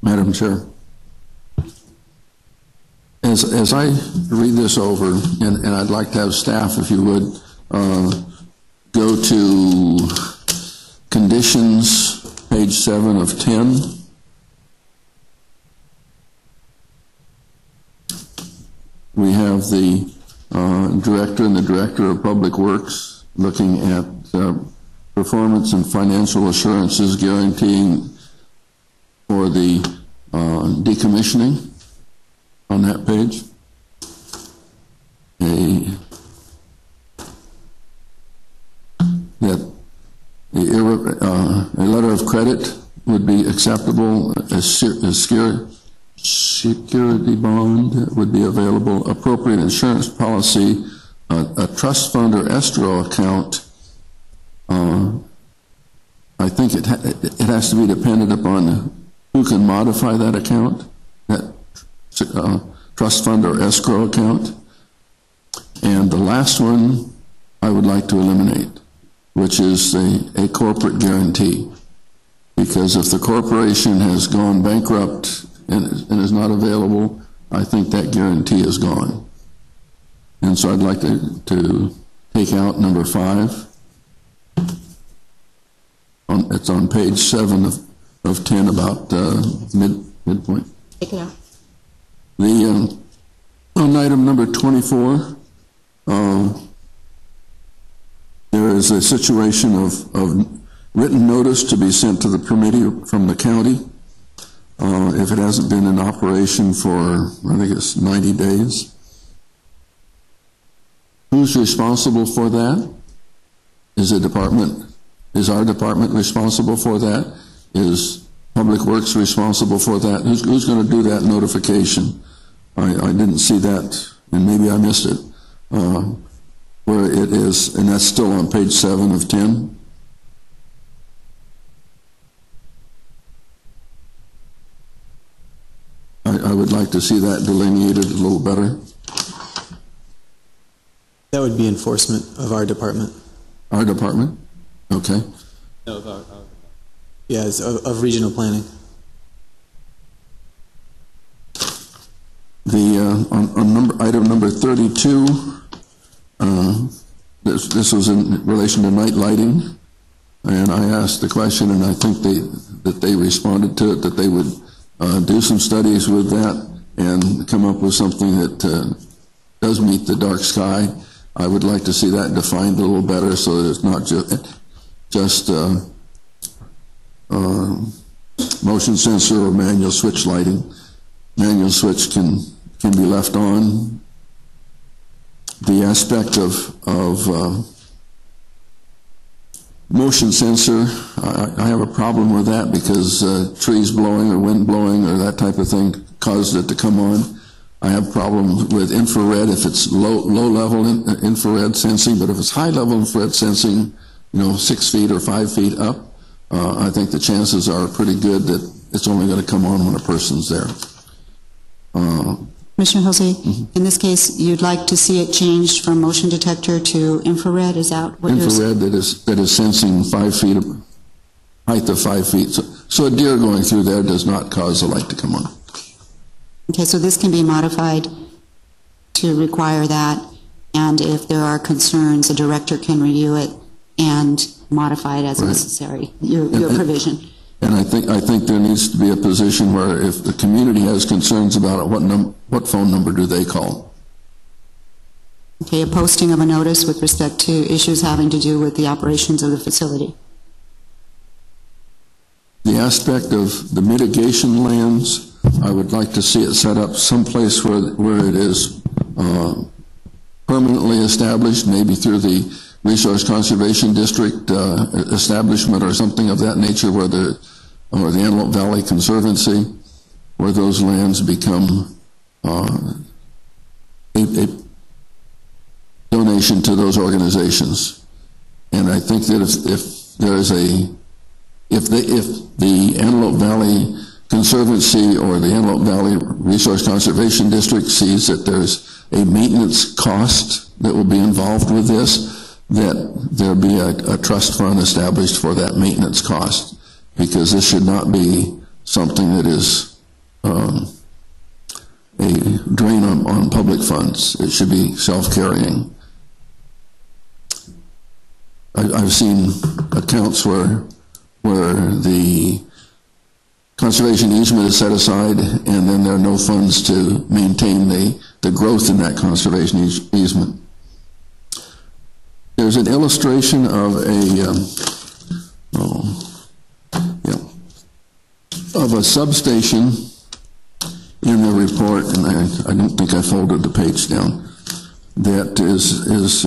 Madam Chair, as I read this over, and I'd like to have staff, if you would, go to conditions, page 7 of 10. We have the director and the director of public works looking at performance and financial assurances guaranteeing for the decommissioning on that page. A letter of credit would be acceptable. A security bond would be available. Appropriate insurance policy, a trust fund or escrow account. I think it has to be dependent upon who can modify that account, that trust fund or escrow account. And the last one I would like to eliminate, which is a corporate guarantee. Because if the corporation has gone bankrupt and is not available, I think that guarantee is gone. And so I'd like to take out number 5. It's on page 7 of 10, about midpoint. Take it out. On item number 24, there is a situation of written notice to be sent to the committee from the county if it hasn't been in operation for, I think it's 90 days. Who's responsible for that? Is our department responsible for that? Is Public Works responsible for that? Who's going to do that notification? I didn't see that, and maybe I missed it, where it is, and that's still on page 7 of 10. I would like to see that delineated a little better. That would be enforcement of our department. Our department? Okay. No, yes, of regional planning. On item number 32, this was in relation to night lighting, and I asked the question, and I think that they responded to it, that they would do some studies with that and come up with something that does meet the dark sky. I would like to see that defined a little better so that it's not just motion sensor or manual switch lighting. Manual switch can be left on. The aspect of motion sensor, I have a problem with that because trees blowing or wind blowing or that type of thing caused it to come on. I have problems with infrared if it's low level infrared sensing, but if it's high level infrared sensing, 6 feet or 5 feet up, I think the chances are pretty good that it's only going to come on when a person's there. Commissioner Jose, in this case, you'd like to see it changed from motion detector to infrared? Is that what you're saying? Infrared that is sensing 5 feet, height of 5 feet. So a deer going through there does not cause the light to come on. Okay, so this can be modified to require that, and if there are concerns, the director can review it and modify it as necessary, your provision. And I think there needs to be a position where if the community has concerns about it, what phone number do they call? Okay, a posting of a notice with respect to issues having to do with the operations of the facility. The aspect of the mitigation lands, I would like to see it set up someplace where it is permanently established, maybe through the Resource Conservation District establishment or something of that nature, or the Antelope Valley Conservancy, where those lands become a donation to those organizations. And I think that if the Antelope Valley Conservancy or the Antelope Valley Resource Conservation District sees that there's a maintenance cost that will be involved with this, that there be a trust fund established for that maintenance cost, because this should not be something that is funds. It should be self-carrying. I've seen accounts where the conservation easement is set aside and then there are no funds to maintain the growth in that conservation easement. There's an illustration of a substation in the report, and I don't think I folded the page down, that is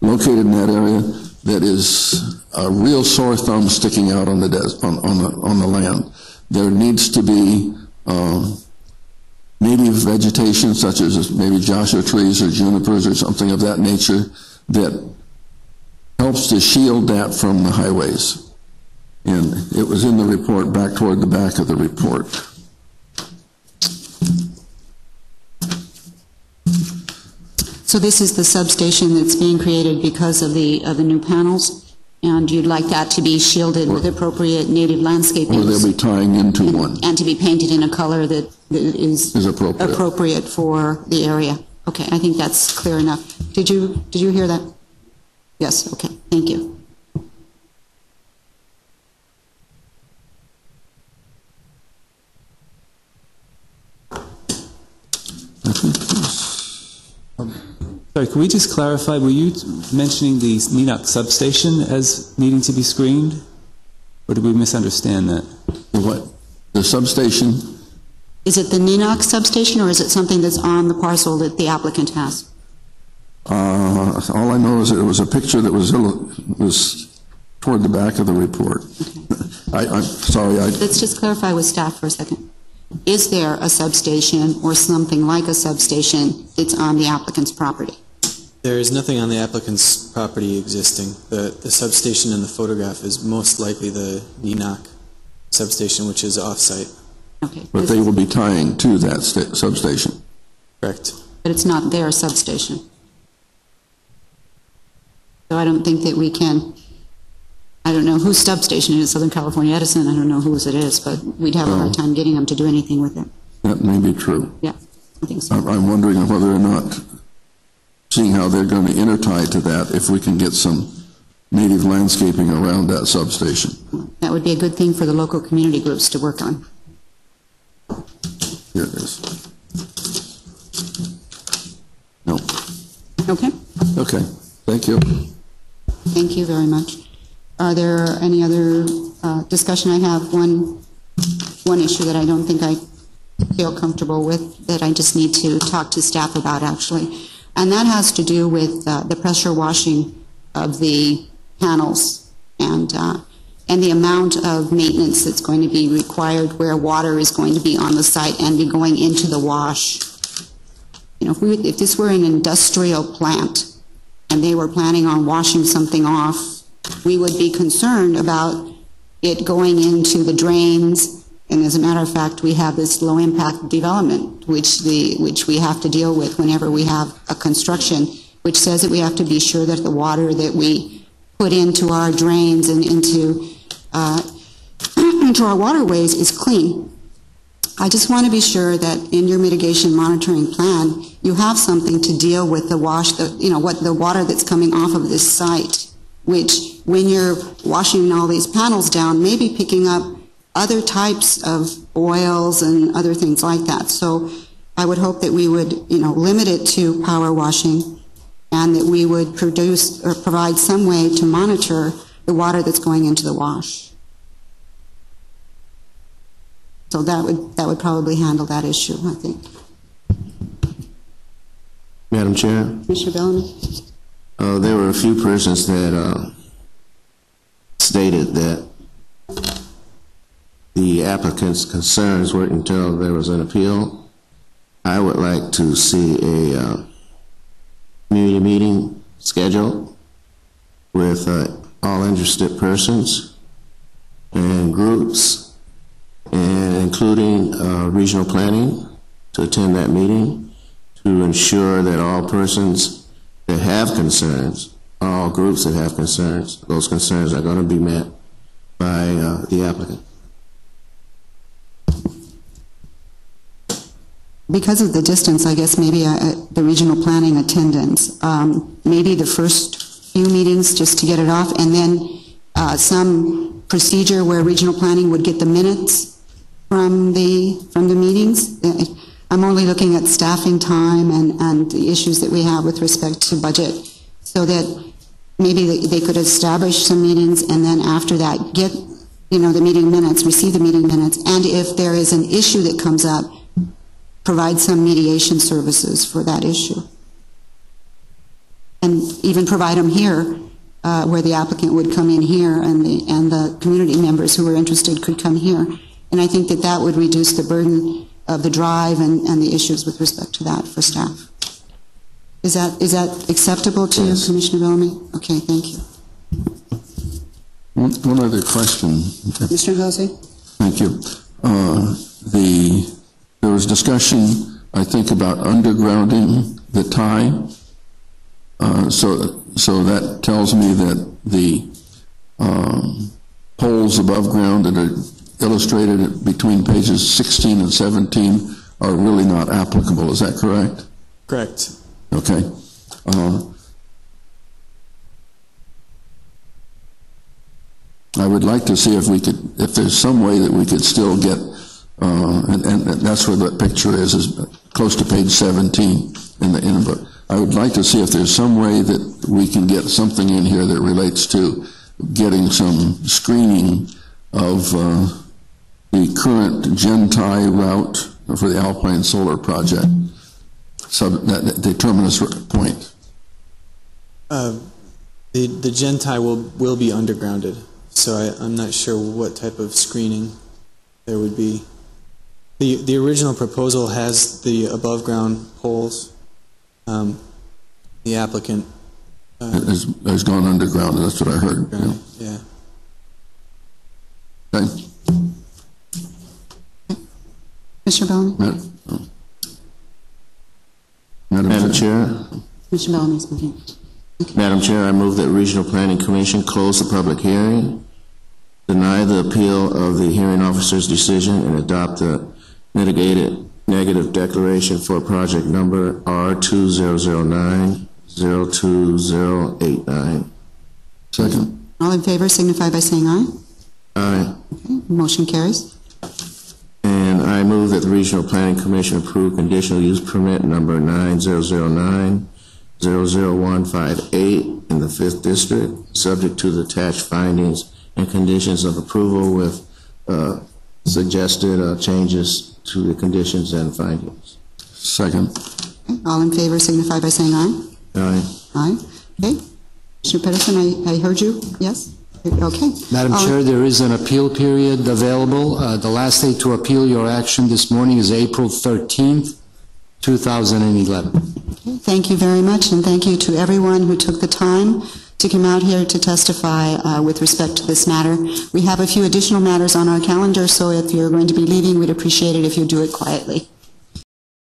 located in that area, that is a real sore thumb sticking out on the land. There needs to be native vegetation, such as maybe Joshua trees or junipers or something of that nature, that helps to shield that from the highways. And it was in the report, back toward the back of the report. So this is the substation that's being created because of the new panels, and you'd like that to be shielded with appropriate native landscaping. Or they'll be tying into one. And to be painted in a color that is appropriate for the area. Okay, I think that's clear enough. Did you hear that? Yes, okay, thank you. Sorry, can we just clarify, were you mentioning the Neenah substation as needing to be screened? Or did we misunderstand that? The what? The substation? Is it the Neenah substation, or is it something that's on the parcel that the applicant has? All I know is that it was a picture that was toward the back of the report. Okay. I'm sorry. Let's just clarify with staff for a second. Is there a substation or something like a substation that's on the applicant's property? There is nothing on the applicant's property existing. The substation in the photograph is most likely the Neenah substation, which is off-site. Okay. But they will be tying to that substation. Correct. But it's not their substation. So I don't think that we can, I don't know whose substation it is, Southern California Edison, I don't know whose it is, but we'd have a hard time getting them to do anything with it. That may be true. Yeah, I think so. I'm wondering whether or not, seeing how they're going to intertie to that, if we can get some native landscaping around that substation. That would be a good thing for the local community groups to work on. Here it is. No. Okay. Okay. Thank you. Thank you very much. Are there any other discussion? I have one issue that I don't think I feel comfortable with, that I just need to talk to staff about, actually. And that has to do with the pressure washing of the panels and the amount of maintenance that's going to be required where water is going to be on the site and be going into the wash. You know, if this were an industrial plant and they were planning on washing something off, we would be concerned about it going into the drains. And as a matter of fact, we have this low-impact development, which we have to deal with whenever we have a construction, which says that we have to be sure that the water that we put into our drains and into our waterways is clean. I just want to be sure that in your mitigation monitoring plan, you have something to deal with the the water that's coming off of this site, which when you're washing all these panels down, may be picking up other types of oils and other things like that. So I would hope that we would, limit it to power washing, and that we would produce or provide some way to monitor the water that's going into the wash. So that would probably handle that issue, I think. Madam Chair? Mr. Bellamy? There were a few persons that stated that the applicant's concerns weren't until there was an appeal. I would like to see a community meeting scheduled with all interested persons and groups, and including regional planning, to attend that meeting to ensure that all persons that have concerns, all groups that have concerns, those concerns are going to be met by the applicant. because of the distance, I guess maybe the regional planning attendance, maybe the first few meetings just to get it off, and then some procedure where regional planning would get the minutes from the meetings. I'm only looking at staffing time and the issues that we have with respect to budget, so that maybe they could establish some meetings and then after that get, the meeting minutes, receive the meeting minutes, and if there is an issue that comes up, provide some mediation services for that issue. And even provide them here, where the applicant would come in here and the community members who are interested could come here. And I think that would reduce the burden of the drive and the issues with respect to that for staff. Is that acceptable to you, Commissioner Bellamy? Okay, thank you. One other question. Mr. Hosey? Thank you. There was discussion, I think, about undergrounding the tie. So that tells me that the poles above ground that are illustrated between pages 16 and 17 are really not applicable. Is that correct? Correct. Okay. I would like to see if there's some way that we could still get, and that's where the picture is close to page 17 in the book. I would like to see if there's some way that we can get something in here that relates to getting some screening of the current GenTie route for the Alpine Solar Project, so that determinus point. The GenTie will be undergrounded, so I'm not sure what type of screening there would be. The original proposal has the above ground poles. The applicant has gone underground. That's what I heard. Yeah. Okay. Mr. Bellamy? Madam Chair. Mr. Bellamy speaking. Madam Chair, I move that Regional Planning Commission close the public hearing, deny the appeal of the hearing officer's decision, and adopt the mitigated negative declaration for project number R2009-02089. Second. All in favor signify by saying aye. Aye. Okay, motion carries. And I move that the Regional Planning Commission approve conditional use permit number 9009-00158 in the 5th District, subject to the attached findings and conditions of approval with suggested changes to the conditions and findings. Second. Okay, all in favor signify by saying aye. Aye. Aye. Okay. Mr. Pedersen, I heard you. Yes? Okay. Madam Chair, there is an appeal period available. The last day to appeal your action this morning is April 13th, 2011. Okay, thank you very much, and thank you to everyone who took the time to come out here to testify with respect to this matter. We have a few additional matters on our calendar, so if you're going to be leaving, we'd appreciate it if you do it quietly.